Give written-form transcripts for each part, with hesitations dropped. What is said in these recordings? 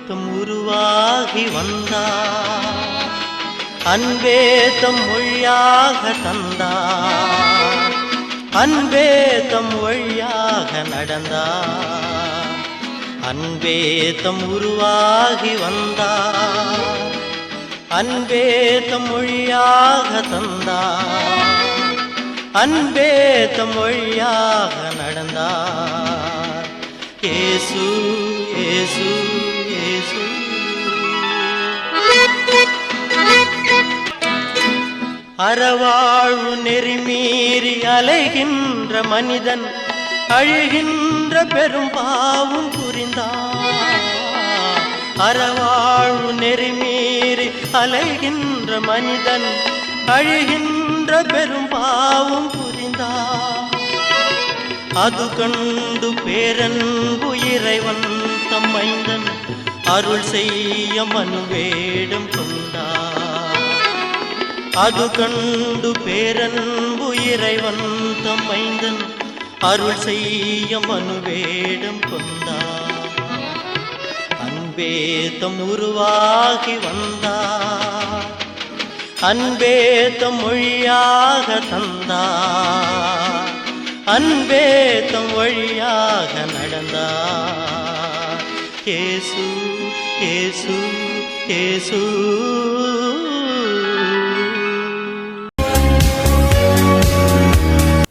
தம் உருவாகி வந்தார், அன்பே தம் மொழியாக தந்தார், அன்பே தம் வழியாக நடந்தார், அன்பே தம் உருவாகி வந்தார், அன்பே தம் மொழியாக தந்தார், அன்பே தம் வழியாக நடந்தார். இயேசு இயேசு இயேசு. அறவாழ்வு நெறிமீறி அலைகின்ற மனிதன் அழுகின்ற பெரும் பாவம் புரிந்தார். அறவாழ்வு நெறிமீறி அலைகின்ற மனிதன் அழுகின்ற பெரும் பாவம் புரிந்தார். அது கண்டு பேரன்பு இறைவன் தம் மைந்தன் அருள் செய்ய மனுவேடம் கொண்டார். அது கண்டு பேரன்பு இறைவன் தம் மைந்தன் அருள் செய்ய மனுவேடம் கொண்டார். அன்பே தம் உருவாகி வந்தார், அன்பே தம் மொழியாக தந்தார், அன்பே தம் வழியாக நடந்தார். இயேசு இயேசு இயேசு.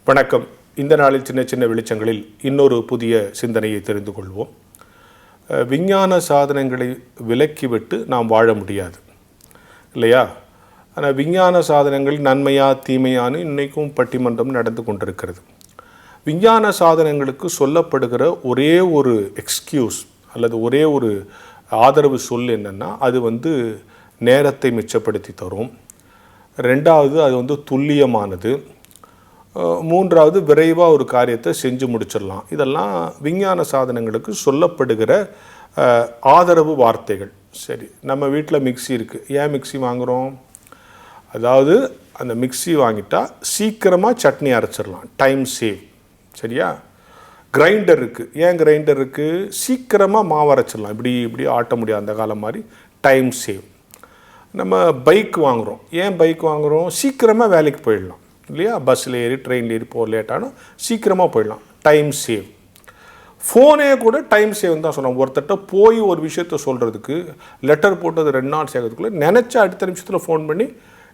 வணக்கம். இந்த நாளில் சின்ன சின்ன வெளிச்சங்களில் இன்னொரு புதிய சிந்தனையை தெரிந்து கொள்வோம். விஞ்ஞான சாதனங்களை விலக்கிவிட்டு நாம் வாழ முடியாது இல்லையா? ஆனால் விஞ்ஞான சாதனங்கள் நன்மையா தீமையானு இன்றைக்கும் பட்டிமன்றம் நடந்து கொண்டிருக்கிறது. விஞ்ஞான சாதனங்களுக்கு சொல்லப்படுகிற ஒரே ஒரு எக்ஸ்கியூஸ் அல்லது ஒரே ஒரு ஆதரவு சொல் என்னென்னா, அது நேரத்தை மிச்சப்படுத்தி தரும். ரெண்டாவது, அது துல்லியமானது. மூன்றாவது, விரைவாக ஒரு காரியத்தை செஞ்சு முடிச்சிடலாம். இதெல்லாம் விஞ்ஞான சாதனங்களுக்கு சொல்லப்படுகிற ஆதரவு வார்த்தைகள். சரி, நம்ம வீட்டில் மிக்சி இருக்குது. ஏன் மிக்சி வாங்குகிறோம்? அதாவது அந்த மிக்சி வாங்கிட்டா சீக்கிரமாக சட்னி அரைச்சிடலாம், டைம் சேவ். சரியா? கிரைண்டர் இருக்குது. ஏன் கிரைண்டர் இருக்குது? சீக்கிரமாக மாவு அரைச்சிடலாம், இப்படி ஆட்ட முடியாது அந்த காலம் மாதிரி, டைம் சேவ். நம்ம பைக் வாங்குகிறோம். ஏன் பைக் வாங்குகிறோம்? சீக்கிரமாக வேலைக்கு போயிடலாம் இல்லையா? பஸ்ஸில் ஏறி ட்ரெயினில் ஏறி போக லேட்டானும் சீக்கிரமாக போயிடலாம், டைம் சேவ். ஃபோனே கூட டைம் சேவ்னு தான் சொன்னோம். ஒருத்தட்ட போய் ஒரு விஷயத்த சொல்கிறதுக்கு லெட்டர் போட்டது 2 நாள் சேர்க்கறதுக்குள்ளே நினச்ச அடுத்த நிமிஷத்தில் ஃபோன் பண்ணி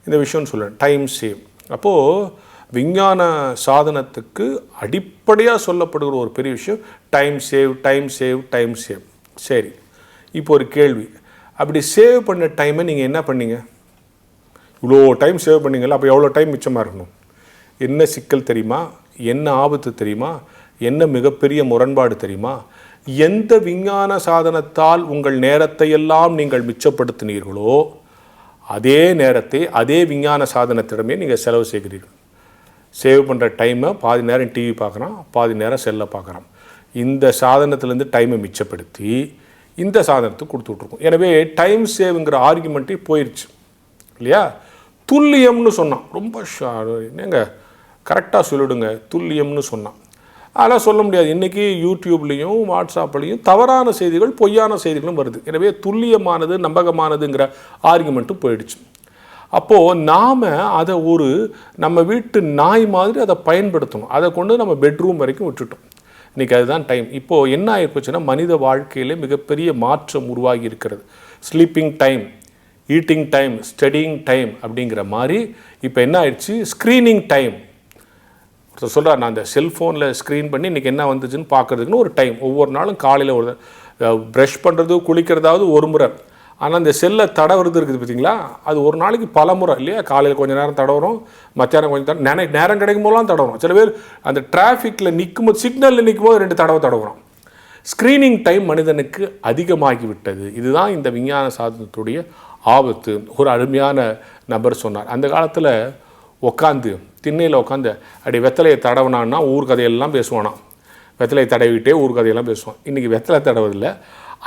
இந்த விஷயம்னு சொல்லுவேன், டைம் சேவ். அப்போது விஞ்ஞான சாதனத்துக்கு அடிப்படையாக சொல்லப்படுகிற ஒரு பெரிய விஷயம் time save, time save, time save. சரி, இப்போ ஒரு கேள்வி. அப்படி சேவ் பண்ண டைமை நீங்கள் என்ன பண்ணீங்க? இவ்வளோ டைம் சேவ் பண்ணீங்களா? அப்போ எவ்வளோ டைம் மிச்சமாக இருக்கணும்? என்ன சிக்கல் தெரியுமா? என்ன ஆபத்து தெரியுமா? என்ன மிகப்பெரிய முரண்பாடு தெரியுமா? எந்த விஞ்ஞான சாதனத்தால் உங்கள் நேரத்தை எல்லாம் நீங்கள் மிச்சப்படுத்தினீர்களோ அதே நேரத்தை அதே விஞ்ஞான சாதனத்திடமே நீங்கள் செலவு செய்கிறீர்கள். சேவ் பண்ணுற டைமை பாதி நேரம் டிவி பார்க்குறான், பாதி நேரம் செல்லை பார்க்குறான். இந்த சாதனத்திலேருந்து டைமை மிச்சப்படுத்தி இந்த சாதனத்துக்கு கொடுத்துட்ருக்கோம். எனவே டைம் சேவுங்கிற ஆர்குமெண்ட்டே போயிடுச்சு இல்லையா? துல்லியம்னு சொன்னான். ரொம்ப என்னங்க கரெக்டாக சொல்லிவிடுங்க, துல்லியம்னு சொன்னான். அதெல்லாம் சொல்ல முடியாது. இன்றைக்கி யூடியூப்லேயும் வாட்ஸ்அப்லேயும் தவறான செய்திகள், பொய்யான செய்திகளும் வருது. எனவே துல்லியமானது நம்பகமானதுங்கிற ஆர்குமெண்ட்டும் போயிடுச்சு. அப்போது நாம் அதை நம்ம வீட்டு நாய் மாதிரி அதை பயன்படுத்தணும். அதை கொண்டு நம்ம பெட்ரூம் வரைக்கும் விட்டுட்டோம். இன்றைக்கி அதுதான் டைம். இப்போது என்ன ஆகிப்போச்சுன்னா, மனித வாழ்க்கையில் மிகப்பெரிய மாற்றம் உருவாகி இருக்கிறது. Sleeping time, eating time, studying time அப்படிங்கிற மாதிரி இப்போ என்ன ஆயிடுச்சு, ஸ்க்ரீனிங் டைம். ஒருத்தர் சொல்கிறார், நான் அந்த செல்ஃபோனில் ஸ்க்ரீன் பண்ணி இன்றைக்கி என்ன வந்துச்சுன்னு பார்க்குறதுக்குன்னு ஒரு டைம். ஒவ்வொரு நாளும் காலையில் ஒரு ப்ரஷ் பண்ணுறது, குளிக்கிறதாவது ஒரு முறை. ஆனால் இந்த செல்லை தடவுறது இருக்குது பார்த்தீங்களா, அது ஒரு நாளைக்கு பல முறை இல்லையா? காலையில் கொஞ்சம் நேரம் தடவுறோம், மத்தியானம் கொஞ்சம் நேரம் கிடைக்கும் போதெல்லாம் தடவுறோம். சில பேர் அந்த டிராஃபிக்கில் நிற்கும்போது, சிக்னலில் நிற்கும்போது 2 தடவை தடவுறோம். ஸ்க்ரீனிங் டைம் மனிதனுக்கு அதிகமாகிவிட்டது. இதுதான் இந்த விஞ்ஞான சாதனத்துடைய ஆபத்து. ஒரு அருமையான நபர் சொன்னார், அந்த காலத்தில் உட்காந்து திண்ணையில் உட்காந்து அப்படி வெத்தலையை தடவினான்னா ஊர் கதையெல்லாம் பேசுவானா. வெத்தலையை தடவிக்கிட்டே ஊர் கதையெல்லாம் பேசுவான். இன்றைக்கி வெத்தலை தடவதில்லை,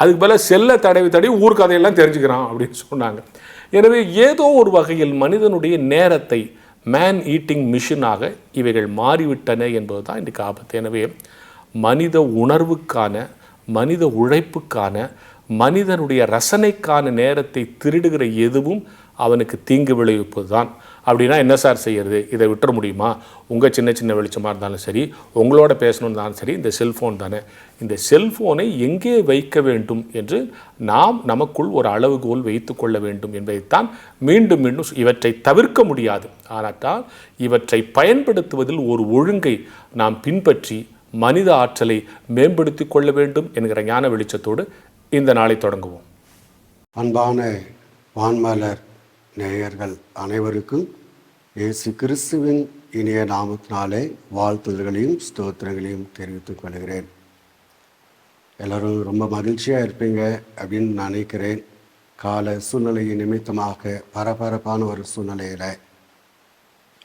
அதுக்கு பதிலாக செல்லை தடவி ஊர் கதையெல்லாம் தெரிஞ்சுக்கிறான் அப்படின்னு சொன்னாங்க. எனவே ஏதோ ஒரு வகையில் மனிதனுடைய நேரத்தை மேன் ஈட்டிங் மிஷினாக இவைகள் மாறிவிட்டன என்பது தான் இன்றைக்கு ஆபத்து. எனவே மனித உணர்வுக்கான, மனித உழைப்புக்கான, மனிதனுடைய ரசனைக்கான நேரத்தை திருடுகிற எதுவும் அவனுக்கு தீங்கு விளைவிப்பது தான். அப்படின்னா என்ன சார் செய்யறது? இதை விட்டுற முடியுமா? உங்கள் சின்ன சின்ன வெளிச்சமாக இருந்தாலும் சரி, உங்களோட பேசணும்னு இருந்தாலும் சரி, இந்த செல்ஃபோன் தானே. இந்த செல்ஃபோனை எங்கே வைக்க வேண்டும் என்று நாம் நமக்குள் ஒரு அளவுகோல் வைத்து கொள்ள வேண்டும் என்பதைத்தான் மீண்டும் மீண்டும். இவற்றை தவிர்க்க முடியாது, ஆனால் இவற்றை பயன்படுத்துவதில் ஒரு ஒழுங்கை நாம் பின்பற்றி மனித ஆற்றலை மேம்படுத்தி கொள்ள வேண்டும் என்கிற ஞான வெளிச்சத்தோடு இந்த நாளை தொடங்குவோம். அன்பான வான்மலர் நேயர்கள் அனைவருக்கும் இயேசு கிறிஸ்துவின் இனிய நாமத்தினாலே வாழ்த்துதல்களையும் ஸ்தோத்திரங்களையும் தெரிவித்துக் கொள்கிறேன். எல்லோரும் ரொம்ப மகிழ்ச்சியாக இருப்பீங்க அப்படின்னு நினைக்கிறேன். கால சூழ்நிலையின் நிமித்தமாக பரபரப்பான ஒரு சூழ்நிலையில்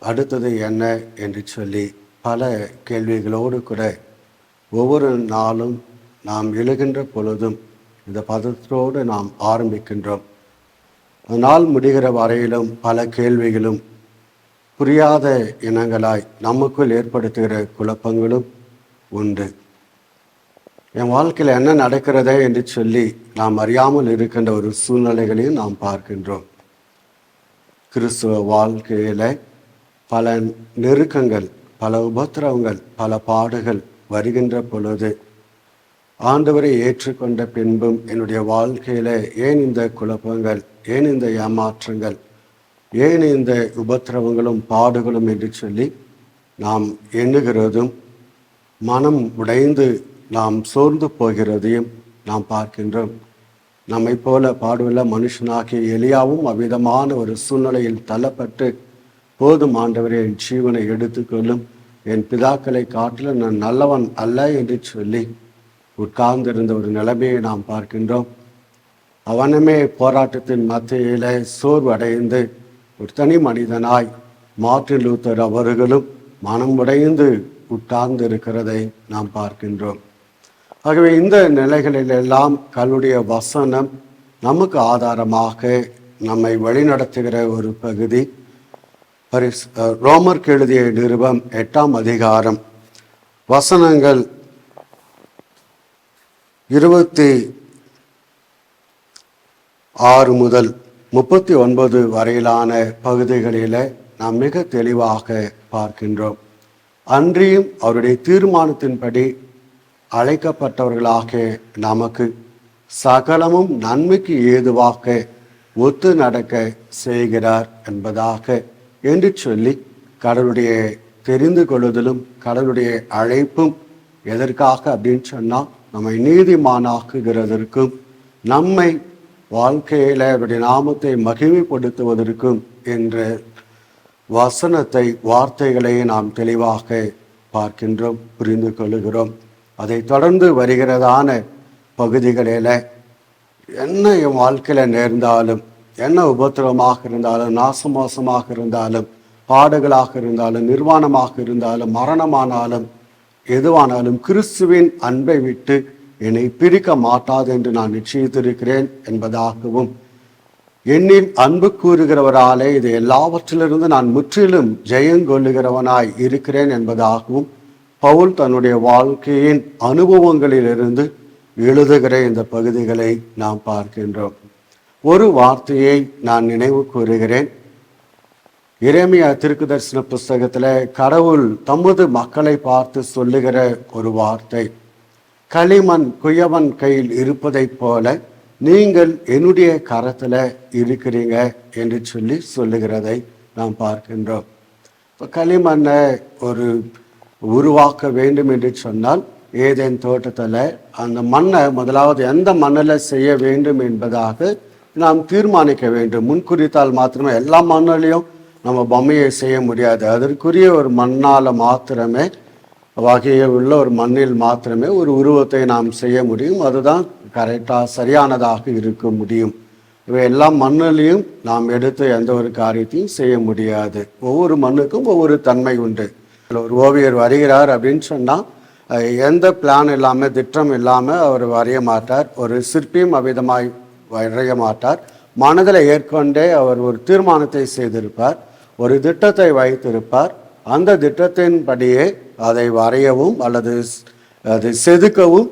அடுத்தது என்ன என்று சொல்லி பல கேள்விகளோடு கூட ஒவ்வொரு நாளும் நாம் எழுகின்ற பொழுதும் இந்த பதத்தோடு நாம் ஆரம்பிக்கின்றோம். நாள் முடிகிற வரையிலும் பல கேள்விகளும் புரியாத இனங்களாய் நமக்குள் ஏற்படுத்துகிற குழப்பங்களும் உண்டு. என் வாழ்க்கையில் என்ன நடக்கிறதே என்று சொல்லி நாம் அறியாமல் இருக்கின்ற ஒரு சூழ்நிலைகளையும் நாம் பார்க்கின்றோம். கிறிஸ்துவ வாழ்க்கையில் பல நெருக்கங்கள், பல உபத்திரவங்கள், பல பாடுகள் வருகின்ற பொழுது ஆண்டவரை ஏற்றுக்கொண்ட பின்பும் என்னுடைய வாழ்க்கையில் ஏன் இந்த குழப்பங்கள், ஏன் இந்த ஏமாற்றங்கள், ஏன் இந்த உபத்திரவங்களும் பாடுகளும் என்று சொல்லி நாம் எண்ணுகிறதும் மனம் உடைந்து நாம் சோர்ந்து போகிறதையும் நாம் பார்க்கின்றோம். நம்மை போல பாடுள்ள மனுஷனாகிய எலியாவும் அவ்விதமான ஒரு சூழ்நிலையில் தள்ளப்பட்டு, போதும் ஆண்டவரே, என் ஜீவனை எடுத்துக்கொள்ளும், என் பிதாக்களை காட்டிலும் நான் நல்லவன் அல்ல என்று சொல்லி உட்கார்ந்திருந்த ஒரு நிலைமையை நாம் பார்க்கின்றோம். அவனுமே போராட்டத்தின் மத்தியில சோர்வடைந்து ஒரு தனி மனிதனாய் மார்ட்டின் லூத்தர் அவர்களும் மனம் உடைந்து உட்கார்ந்து இருக்கிறதை நாம் பார்க்கின்றோம். ஆகவே இந்த நிலைகளிலெல்லாம் கர்த்தருடைய வசனம் நமக்கு ஆதாரமாக நம்மை வழிநடத்துகிற ஒரு பகுதி. ரோமருக்கு எழுதிய நிருபம் 8ஆம் அதிகாரம் வசனங்கள் 26 முதல் 39 வரையிலான பகுதிகளில் நாம் மிக தெளிவாக பார்க்கின்றோம். அன்றியும் அவருடைய தீர்மானத்தின்படி அழைக்கப்பட்டவர்களாக நமக்கு சகலமும் நன்மைக்கு ஏதுவாக ஒத்து நடக்க செய்கிறார் என்பதாக என்று சொல்லி கடவுளுடைய தெரிந்து கொள்ளுதலும் கடவுளுடைய அழைப்பும் எதற்காக அப்படின்னு சொன்னால் நம்மை நீதிமானாக்குகிறதற்கும் நம்மை வாழ்க்கையில் அவருடைய நாமத்தை மகிமைப்படுத்துவதற்கும் என்ற வசனத்தை, வார்த்தைகளை நாம் தெளிவாக பார்க்கின்றோம், புரிந்து கொள்ளுகிறோம். அதை தொடர்ந்து வருகிறதான பகுதிகளில் என்ன என் வாழ்க்கையில் நேர்ந்தாலும், என்ன உபத்திரவமாக இருந்தாலும், நாசமோசமாக இருந்தாலும், பாடுகளாக இருந்தாலும், நிர்வாணமாக இருந்தாலும், மரணமானாலும், எதுவானாலும் கிறிஸ்துவின் அன்பை விட்டு என்னை பிரிக்க மாட்டாது என்று நான் நிச்சயித்திருக்கிறேன் என்பதாகவும், என்னில் அன்பு கூறுகிறவராலே இது எல்லாவற்றிலிருந்து நான் முற்றிலும் ஜெயங்கொள்ளுகிறவனாய் இருக்கிறேன் என்பதாகவும் பவுல் தன்னுடைய வாழ்க்கையின் அனுபவங்களிலிருந்து எழுதுகிற இந்த பகுதிகளை நாம் பார்க்கின்றோம். ஒரு வார்த்தையை நான் நினைவு கூறுகிறேன். எரேமியா தீர்க்கதரிசன புஸ்தகத்தில் கடவுள் தமது மக்களை பார்த்து சொல்லுகிற ஒரு வார்த்தை, களிமண் குயவன் கையில் இருப்பதைப் போல நீங்கள் என்னுடைய கரத்தில் இருக்கிறீங்க என்று சொல்லி சொல்லுகிறதை நாம் பார்க்கின்றோம். இப்போ களிமண்ணை ஒரு உருவாக்க வேண்டும் என்று சொன்னால் ஏதேன் தோட்டத்தில் அந்த மண்ணை முதலாவது எந்த மண்ணில் செய்ய வேண்டும் என்பதாக நாம் தீர்மானிக்க வேண்டும். முன்குறித்தால் மாத்திரமே எல்லா மண்ணிலையும் நம்ம பொம்மையை செய்ய முடியாது. அதற்குரிய ஒரு மண்ணால் மாத்திரமே, வகையை உள்ள ஒரு மண்ணில் மாத்திரமே ஒரு உருவத்தை நாம் செய்ய முடியும். அதுதான் கரெக்டாக சரியானதாக இருக்க முடியும். இவை எல்லா மண்ணிலையும் நாம் எடுத்து எந்த ஒரு காரியத்தையும் செய்ய முடியாது. ஒவ்வொரு மண்ணுக்கும் ஒவ்வொரு தன்மை உண்டு. ஒரு ஓவியர் வரைகிறார் அப்படின்னு சொன்னால் எந்த பிளான் இல்லாமல், திட்டம் இல்லாமல் அவர் வரைய மாட்டார். ஒரு சிற்பியும் அவ்விதமாய் வரைய மாட்டார். மனதில் ஏற்கொண்டே அவர் ஒரு தீர்மானத்தை செய்திருப்பார், ஒரு திட்டத்தை வைத்திருப்பார். அந்த திட்டத்தின்படியே அதை வரையவும் அல்லது அதை செதுக்கவும்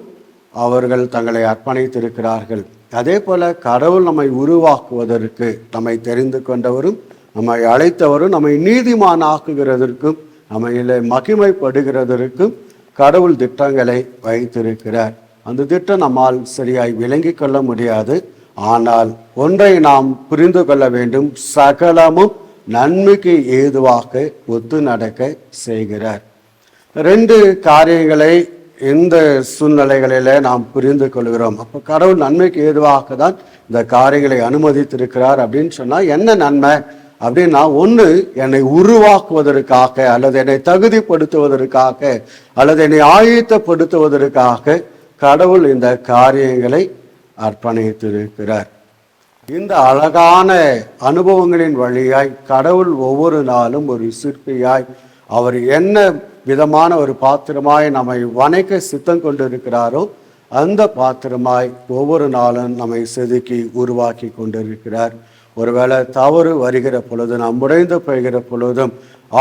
அவர்கள் தங்களை அர்ப்பணித்திருக்கிறார்கள். அதே போல கடவுள் நம்மை உருவாக்குவதற்கு நம்மை தெரிந்து கொண்டவரும் நம்மை அழைத்தவரும் நம்மை நீதிமான் ஆக்குகிறதற்கும் நம்மையில மகிமைப்படுகிறதற்கும் கடவுள் திட்டங்களை வைத்திருக்கிறார். அந்த திட்டம் நம்மால் சரியாய் விளங்கி கொள்ள முடியாது. ஆனால் ஒன்றை நாம் புரிந்து கொள்ள வேண்டும், சகலமும் நன்மைக்கு ஏதுவாக ஒத்து நடக்க செய்கிறார். 2 காரியங்களை இந்த சூழ்நிலைகளில நாம் புரிந்து கொள்கிறோம். அப்போ கடவுள் நன்மைக்கு ஏதுவாக தான் இந்த காரியங்களை அனுமதித்திருக்கிறார் அப்படின்னு சொன்னா என்ன நன்மை அப்படின்னா, ஒன்று என்னை உருவாக்குவதற்காக அல்லது என்னை தகுதிப்படுத்துவதற்காக அல்லது என்னை ஆயத்தப்படுத்துவதற்காக கடவுள் இந்த காரியங்களை அர்ப்பணித்திருக்கிறார். இந்த அழகான அனுபவங்களின் வழியாய் கடவுள் ஒவ்வொரு நாளும் ஒரு சிற்பியாய் அவர் என்ன விதமான ஒரு பாத்திரமாய் நம்மை வணைக்க சித்தம் கொண்டிருக்கிறாரோ அந்த பாத்திரமாய் ஒவ்வொரு நாளும் நம்மை செதுக்கி உருவாக்கி கொண்டிருக்கிறார். ஒருவேளை தவறு வருகிற பொழுது, நாம் உடைந்து போகிற பொழுதும்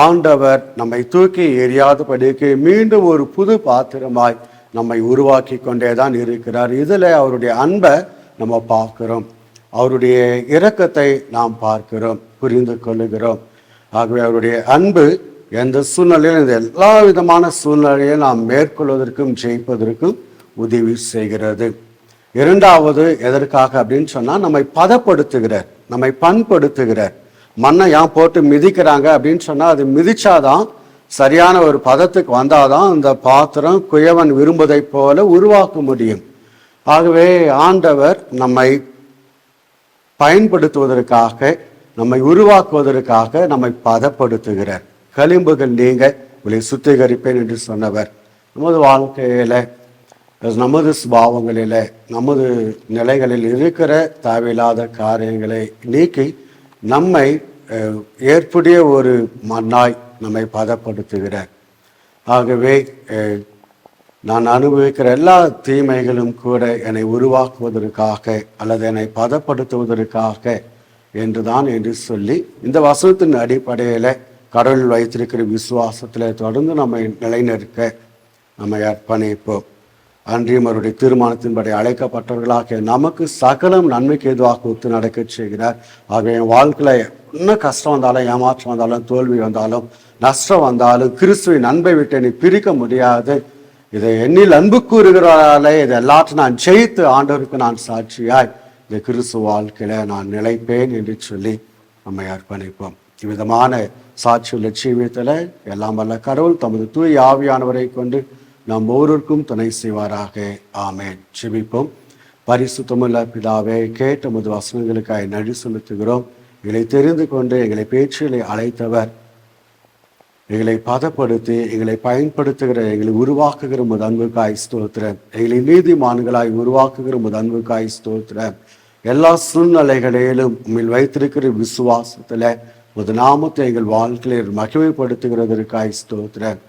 ஆண்டவர் நம்மை தூக்கி எறியாதபடிக்கு மீண்டும் ஒரு புது பாத்திரமாய் நம்மை உருவாக்கி கொண்டே தான் இருக்கிறார். இதில் அவருடைய அன்பை நம்ம பார்க்கிறோம், அவருடைய இரக்கத்தை நாம் பார்க்கிறோம், புரிந்து கொள்ளுகிறோம். ஆகவே அவருடைய அன்பு எந்த சூழ்நிலையிலும், இந்த எல்லா விதமான சூழ்நிலையை நாம் மேற்கொள்வதற்கும் ஜெயிப்பதற்கும் உதவி செய்கிறது. 2வது எதற்காக அப்படின்னு சொன்னால், நம்மை பதப்படுத்துகிறார், நம்மை பண்படுத்துகிறார். மண்ணை ஏன் போட்டு மிதிக்கிறாங்க அப்படின்னு சொன்னால், அது மிதிச்சாதான் சரியான ஒரு பதத்துக்கு வந்தாதான் அந்த பாத்திரம் குயவன் விரும்புவதை போல உருவாக்க முடியும். ஆகவே ஆண்டவர் நம்மை பயன்படுத்துவதற்காக, நம்மை உருவாக்குவதற்காக நம்மை பதப்படுத்துகிறார். களிம்புகள் நீங்க உங்களை சுத்திகரிப்பேன் என்று சொன்னவர். நமது வாழ்க்கையில, நமது சுபாவங்களில, நமது நிலைகளில் இருக்கிற தேவையில்லாத காரியங்களை நீக்கி நம்மை ஏற்புடைய ஒரு மண்ணாய் நம்மை பதப்படுத்துகிறார். ஆகவே நான் அனுபவிக்கிற எல்லா தீமைகளும் கூட என்னை உருவாக்குவதற்காக அல்லது என்னை பதப்படுத்துவதற்காக என்றுதான் என்று சொல்லி, இந்த வசனத்தின் அடிப்படையில் கடவுள் வைத்திருக்கிற விசுவாசத்தில் தொடர்ந்து நம்மை நிலைநிற்க நம்மை அர்ப்பணிப்போம். அன்றியும் அவருடைய தீர்மானத்தின்படி அழைக்கப்பட்டவர்களாக நமக்கு சகலம் நன்மைக்கு எதுவாக ஒத்து நடக்க செய்கிறார். ஆகவே என் வாழ்க்கையில என்ன கஷ்டம் வந்தாலும், ஏமாற்றம் வந்தாலும், தோல்வி வந்தாலும், நஷ்டம் வந்தாலும், கிறிஸ்துவின் அன்பை விட்டு என்னை பிரிக்க முடியாது. இதை என்னில் அன்பு கூறுகிறாலே இதை எல்லாத்தையும் நான் ஜெயித்து ஆண்டவருக்கு நான் சாட்சியாய் இந்த கிறிஸ்துவ வாழ்க்கையில நான் நிலைப்பேன் என்று சொல்லி நம்மை அர்ப்பணிப்போம். இவ்விதமான சாட்சியுள்ள ஜீவியத்தில் எல்லாம் வல்ல கடவுள் தமது தூய ஆவியானவரை கொண்டு நாம் ஒவ்வொருவருக்கும் துணை செய்வாராக. ஆமேன். ஜெபிப்போம். பரிசுத்தமுள்ள பிதாவே, கேட்ட முது வசனங்களுக்காக நன்றி செலுத்துகிறோம். எங்களை தெரிந்து கொண்டு எங்களை பேச்சுகளை அழைத்தவர், எங்களை பதப்படுத்தி எங்களை பயன்படுத்துகிற, எங்களை உருவாக்குகிற முது அன்புக்காய் ஸ்தோத்திரம். எங்களை நீதிமான்களாய் உருவாக்குகிற முது அன்புக்காய் ஸ்தோத்திரம். எல்லா சூழ்நிலைகளிலும் உண்மையில் வைத்திருக்கிற விசுவாசத்துல முது நாமத்தை எங்கள் வாழ்க்கையில் மகிமைப்படுத்துகிறதற்காய் ஸ்தோத்திரம்.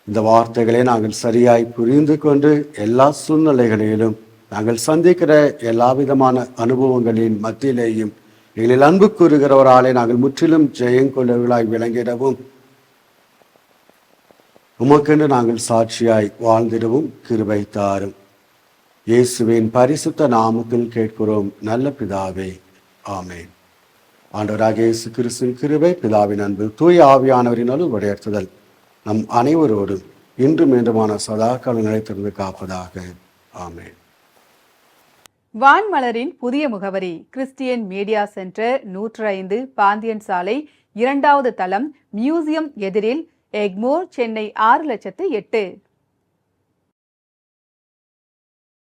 இந்த வார்த்தைகளை நாங்கள் சரியாய் புரிந்து கொண்டு எல்லா சூழ்நிலைகளிலும் நாங்கள் சந்திக்கிற எல்லா விதமான அனுபவங்களின் மத்தியிலேயும் எங்களில் அன்பு கூறுகிறவராலே நாங்கள் முற்றிலும் ஜெயங்கொள்ளவர்களாய் விளங்கிடவும், உமக்கென்று நாங்கள் சாட்சியாய் வாழ்ந்திடவும் கிருபை தாரும். இயேசுவின் பரிசுத்த நாமத்தில் கேட்கிறோம் நல்ல பிதாவே. ஆமேன். ஆண்டவராகிய இயேசு கிறிஸ்துவின் கிருபை, பிதாவின் அன்பு, தூய ஆவியானவரின் வழிநடத்துதல் நம் அனைவரோடும் இன்றும் மீண்டுமான சதாகாலம் நிலைத்திருந்து காப்பதாக. ஆமேன். வான்மலரின் புதிய முகவரி: கிறிஸ்டியன் மீடியா சென்டர், 105 பாந்தியன் சாலை, 2வது தளம், மியூசியம் எதிரில், எக்மோர், சென்னை 6008.